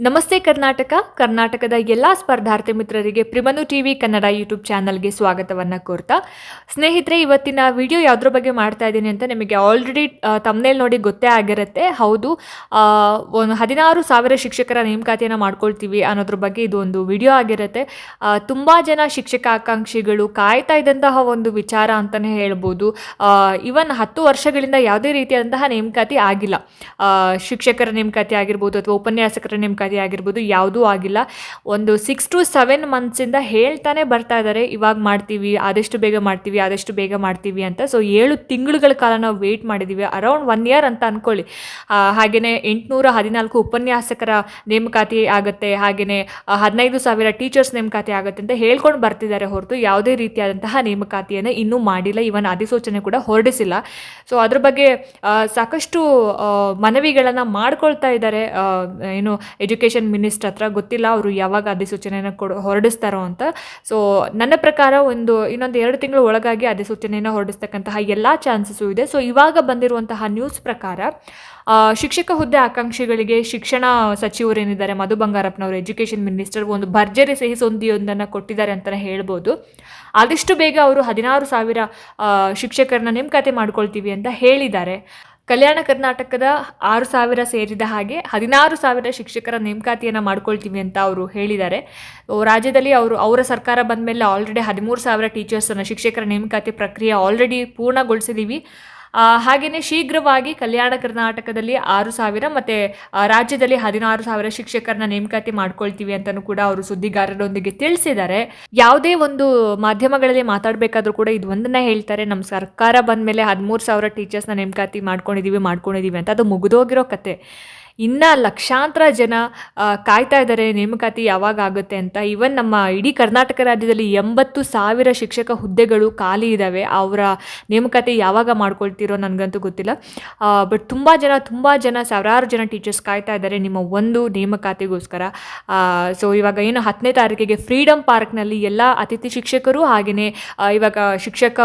ನಮಸ್ತೆ ಕರ್ನಾಟಕ. ಕರ್ನಾಟಕದ ಎಲ್ಲ ಸ್ಪರ್ಧಾರ್ಥಿ ಮಿತ್ರರಿಗೆ ಪ್ರಿಮನು ಟಿವಿ ಕನ್ನಡ ಯೂಟ್ಯೂಬ್ ಚಾನಲ್ಗೆ ಸ್ವಾಗತವನ್ನು ಕೋರ್ತಾ, ಸ್ನೇಹಿತರೆ, ಇವತ್ತಿನ ವಿಡಿಯೋ ಯಾವುದ್ರ ಬಗ್ಗೆ ಮಾಡ್ತಾ ಇದ್ದೀನಿ ಅಂತ ನಿಮಗೆ ಆಲ್ರೆಡಿ ತಮ್ನೇಲ್ ನೋಡಿ ಗೊತ್ತೇ ಆಗಿರುತ್ತೆ. ಹೌದು, ಒಂದು 16,000 ಶಿಕ್ಷಕರ ನೇಮಕಾತಿಯನ್ನು ಮಾಡ್ಕೊಳ್ತೀವಿ ಅನ್ನೋದ್ರ ಬಗ್ಗೆ ಇದು ಒಂದು ವಿಡಿಯೋ ಆಗಿರುತ್ತೆ. ತುಂಬ ಜನ ಶಿಕ್ಷಕ ಆಕಾಂಕ್ಷಿಗಳು ಕಾಯ್ತಾ ಇದ್ದಂತಹ ಒಂದು ವಿಚಾರ ಅಂತಲೇ ಹೇಳ್ಬೋದು. ಇವನ್ 10 ವರ್ಷಗಳಿಂದ ಯಾವುದೇ ರೀತಿಯಾದಂತಹ ನೇಮಕಾತಿ ಆಗಿಲ್ಲ. ಶಿಕ್ಷಕರ ನೇಮಕಾತಿ ಆಗಿರ್ಬೋದು ಅಥವಾ ಉಪನ್ಯಾಸಕರ ನೇಮಕಾತಿ ಆಗಿರ್ಬೋದು, ಯಾವುದೂ ಆಗಿಲ್ಲ. ಒಂದು 6 to 7 ಮಂತ್ಸಿಂದ ಹೇಳ್ತಾನೆ ಬರ್ತಾ ಇದ್ದಾರೆ, ಇವಾಗ ಮಾಡ್ತೀವಿ, ಆದಷ್ಟು ಬೇಗ ಮಾಡ್ತೀವಿ, ಆದಷ್ಟು ಬೇಗ ಮಾಡ್ತೀವಿ ಅಂತ. ಸೊ 7 ತಿಂಗಳುಗಳ ಕಾಲ ನಾವು ವೆಯ್ಟ್ ಮಾಡಿದ್ದೀವಿ, ಅರೌಂಡ್ 1 year ಅಂತ ಅಂದ್ಕೊಳ್ಳಿ. ಹಾಗೆಯೇ 814 ಉಪನ್ಯಾಸಕರ ನೇಮಕಾತಿ ಆಗುತ್ತೆ, ಹಾಗೆಯೇ 15,000 ಟೀಚರ್ಸ್ ನೇಮಕಾತಿ ಆಗುತ್ತೆ ಅಂತ ಹೇಳ್ಕೊಂಡು ಬರ್ತಿದ್ದಾರೆ ಹೊರತು ಯಾವುದೇ ರೀತಿಯಾದಂತಹ ನೇಮಕಾತಿಯನ್ನು ಇನ್ನೂ ಮಾಡಿಲ್ಲ. ಇವನ್ ಅಧಿಸೂಚನೆ ಕೂಡ ಹೊರಡಿಸಿಲ್ಲ. ಸೊ ಅದ್ರ ಬಗ್ಗೆ ಸಾಕಷ್ಟು ಮನವಿಗಳನ್ನು ಮಾಡ್ಕೊಳ್ತಾ ಇದ್ದಾರೆ. ಏನು ಎಜುಕೇಷನ್ ಮಿನಿಸ್ಟರ್ ಹತ್ರ. ಗೊತ್ತಿಲ್ಲ ಅವರು ಯಾವಾಗ ಅಧಿಸೂಚನೆಯನ್ನು ಹೊರಡಿಸ್ತಾರೋ ಅಂತ. ಸೊ ನನ್ನ ಪ್ರಕಾರ ಇನ್ನೊಂದು 2 ತಿಂಗಳ ಒಳಗಾಗಿ ಅಧಿಸೂಚನೆಯನ್ನು ಹೊರಡಿಸ್ತಕ್ಕಂತಹ ಎಲ್ಲ ಚಾನ್ಸಸ್ಸು ಇದೆ. ಸೊ ಇವಾಗ ಬಂದಿರುವಂತಹ ನ್ಯೂಸ್ ಪ್ರಕಾರ ಶಿಕ್ಷಕ ಹುದ್ದೆ ಆಕಾಂಕ್ಷಿಗಳಿಗೆ ಶಿಕ್ಷಣ ಸಚಿವರೇನಿದ್ದಾರೆ ಮಧು ಬಂಗಾರಪ್ಪನವರು, ಎಜುಕೇಷನ್ ಮಿನಿಸ್ಟರ್, ಒಂದು ಭರ್ಜರಿ ಸಿಹಿ ಸುದ್ದಿಯೊಂದನ್ನು ಕೊಟ್ಟಿದ್ದಾರೆ ಅಂತಲೇ ಹೇಳ್ಬೋದು. ಆದಷ್ಟು ಬೇಗ ಅವರು 16,000 ಶಿಕ್ಷಕರನ್ನ ನೇಮಕಾತಿ ಮಾಡ್ಕೊಳ್ತೀವಿ ಅಂತ ಹೇಳಿದ್ದಾರೆ. ಕಲ್ಯಾಣ ಕರ್ನಾಟಕದ 6,000 ಸೇರಿದ ಹಾಗೆ 16,000 ಶಿಕ್ಷಕರ ನೇಮಕಾತಿಯನ್ನು ಮಾಡ್ಕೊಳ್ತೀವಿ ಅಂತ ಅವರು ಹೇಳಿದ್ದಾರೆ. ರಾಜ್ಯದಲ್ಲಿ ಅವರ ಸರ್ಕಾರ ಬಂದ ಮೇಲೆ ಆಲ್ರೆಡಿ 13,000 ಟೀಚರ್ಸನ್ನು, ಶಿಕ್ಷಕರ ನೇಮಕಾತಿ ಪ್ರಕ್ರಿಯೆ ಆಲ್ರೆಡಿ ಪೂರ್ಣಗೊಳಿಸಿದ್ದೀವಿ. ಹಾಗೆಯೇ ಶೀಘ್ರವಾಗಿ ಕಲ್ಯಾಣ ಕರ್ನಾಟಕದಲ್ಲಿ 6,000 ಮತ್ತು ರಾಜ್ಯದಲ್ಲಿ 16,000 ಶಿಕ್ಷಕರನ್ನ ನೇಮಕಾತಿ ಮಾಡ್ಕೊಳ್ತೀವಿ ಅಂತಲೂ ಕೂಡ ಅವರು ಸುದ್ದಿಗಾರರೊಂದಿಗೆ ತಿಳಿಸಿದ್ದಾರೆ. ಯಾವುದೇ ಒಂದು ಮಾಧ್ಯಮಗಳಲ್ಲಿ ಮಾತಾಡಬೇಕಾದ್ರೂ ಕೂಡ ಇದು ಒಂದನ್ನ ಹೇಳ್ತಾರೆ, ನಮ್ಮ ಸರ್ಕಾರ ಬಂದ ಮೇಲೆ 13,000 ಟೀಚರ್ಸ್ನ ನೇಮಕಾತಿ ಮಾಡ್ಕೊಂಡಿದ್ದೀವಿ ಅಂತ. ಅದು ಮುಗಿದೋಗಿರೋ ಕತೆ. ಇನ್ನು ಲಕ್ಷಾಂತರ ಜನ ಕಾಯ್ತಾ ಇದ್ದಾರೆ ನೇಮಕಾತಿ ಯಾವಾಗ ಆಗುತ್ತೆ ಅಂತ. ಈವನ್ ನಮ್ಮ ಇಡೀ ಕರ್ನಾಟಕ ರಾಜ್ಯದಲ್ಲಿ 80,000 ಶಿಕ್ಷಕ ಹುದ್ದೆಗಳು ಖಾಲಿ ಇದ್ದಾವೆ. ಅವರ ನೇಮಕಾತಿ ಯಾವಾಗ ಮಾಡ್ಕೊಳ್ತಿರೋ ನನಗಂತೂ ಗೊತ್ತಿಲ್ಲ. ಬಟ್ ತುಂಬ ಜನ ಸಾವಿರಾರು ಜನ ಟೀಚರ್ಸ್ ಕಾಯ್ತಾ ಇದ್ದಾರೆ ನಿಮ್ಮ ಒಂದು ನೇಮಕಾತಿಗೋಸ್ಕರ. ಸೊ ಇವಾಗ ಏನು 10ನೇ ತಾರೀಕಿಗೆ ಫ್ರೀಡಮ್ ಪಾರ್ಕ್ನಲ್ಲಿ ಎಲ್ಲ ಅತಿಥಿ ಶಿಕ್ಷಕರು ಹಾಗೆಯೇ ಇವಾಗ ಶಿಕ್ಷಕ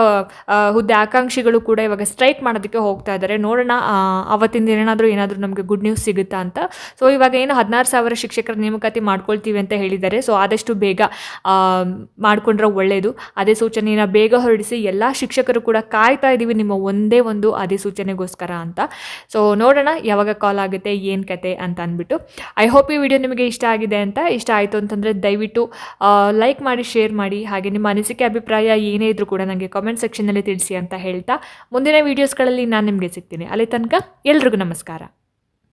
ಹುದ್ದೆ ಆಕಾಂಕ್ಷಿಗಳು ಕೂಡ ಇವಾಗ ಸ್ಟ್ರೈಕ್ ಮಾಡೋದಕ್ಕೆ ಹೋಗ್ತಾ ಇದ್ದಾರೆ. ನೋಡೋಣ ಅವತ್ತಿಂದ ಏನಾದರೂ ನಮಗೆ ಗುಡ್ ನ್ಯೂಸ್ ಸಿಗುತ್ತಾ ಅಂತ. ಸೊ ಇವಾಗ ಏನು 16,000 ಶಿಕ್ಷಕರ ನೇಮಕಾತಿ ಮಾಡ್ಕೊಳ್ತೀವಿ ಅಂತ ಹೇಳಿದ್ದಾರೆ. ಸೊ ಆದಷ್ಟು ಬೇಗ ಮಾಡ್ಕೊಂಡ್ರೆ ಒಳ್ಳೆಯದು. ಅಧಿಸೂಚನೆಯನ್ನು ಬೇಗ ಹೊರಡಿಸಿ. ಎಲ್ಲ ಶಿಕ್ಷಕರು ಕೂಡ ಕಾಯ್ತಾ ಇದ್ದೀವಿ ನಿಮ್ಮ ಒಂದೇ ಒಂದು ಅಧಿಸೂಚನೆಗೋಸ್ಕರ ಅಂತ. ಸೊ ನೋಡೋಣ ಯಾವಾಗ ಕಾಲ್ ಆಗುತ್ತೆ, ಏನು ಕತೆ ಅಂತ ಅಂದ್ಬಿಟ್ಟು. ಐ ಹೋಪ್ ಈ ವಿಡಿಯೋ ನಿಮಗೆ ಇಷ್ಟ ಆಗಿದೆ ಅಂತ. ಇಷ್ಟ ಆಯಿತು ಅಂತಂದರೆ ದಯವಿಟ್ಟು ಲೈಕ್ ಮಾಡಿ, ಶೇರ್ ಮಾಡಿ. ಹಾಗೆ ನಿಮ್ಮ ಅನಿಸಿಕೆ ಅಭಿಪ್ರಾಯ ಏನೇ ಇದ್ರೂ ಕೂಡ ನನಗೆ ಕಾಮೆಂಟ್ ಸೆಕ್ಷನ್ನಲ್ಲಿ ತಿಳಿಸಿ ಅಂತ ಹೇಳ್ತಾ ಮುಂದಿನ ವೀಡಿಯೋಸ್ಗಳಲ್ಲಿ ನಾನು ನಿಮಗೆ ಸಿಗ್ತೀನಿ. ಅಲ್ಲಿ ತನಕ ಎಲ್ರಿಗೂ ನಮಸ್ಕಾರ.